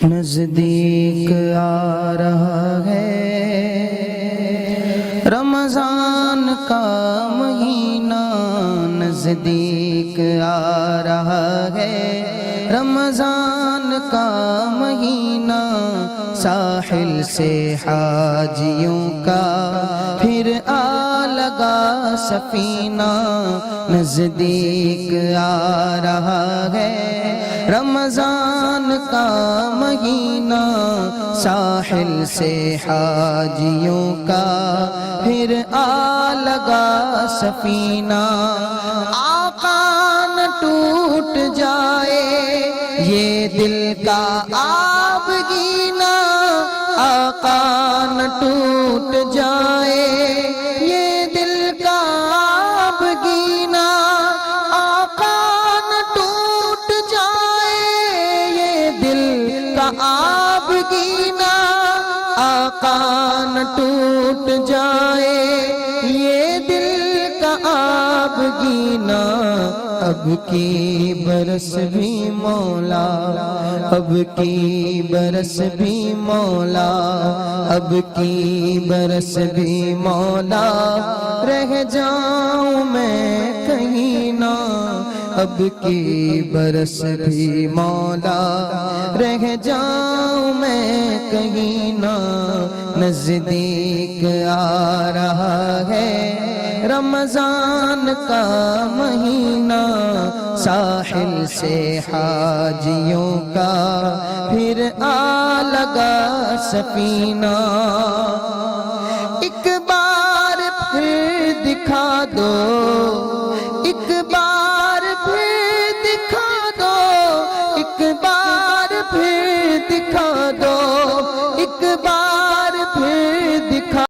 نزدیک آ رہا ہے رمضان کا مہینہ، نزدیک آ رہا ہے رمضان کا مہینہ، ساحل سے حاجیوں کا پھر آ لگا سفینہ، نزدیک آ رہا ہے رمضان کا مہینہ، ساحل سے حاجیوں کا پھر آ لگا سفینہ، آقا نہ ٹوٹ جائے یہ دل کا آبگینہ، آقا نہ ٹوٹ جائے یہ دل کا آبگینہ، آقا نہ ٹوٹ جائے یہ دل کا آبگینہ، آقا نہ ٹوٹ جائے یہ دل کا آبگینہ، اب کی برس بھی مولا، اب کی برس بھی مولا، اب کی برس بھی مولا، رہ جاؤں میں کہیں نہ، اب کی برس بھی مولا، رہ جاؤں میں کہیں نہ، نزدیک آ رہا ہے رمضان کا مہینہ، ساحل سے حاجیوں کا پھر آ لگا سفینہ، ایک بار پھر دکھا دو، ایک بار پھر دکھا دو، ایک بار پھر دکھا دو، ایک بار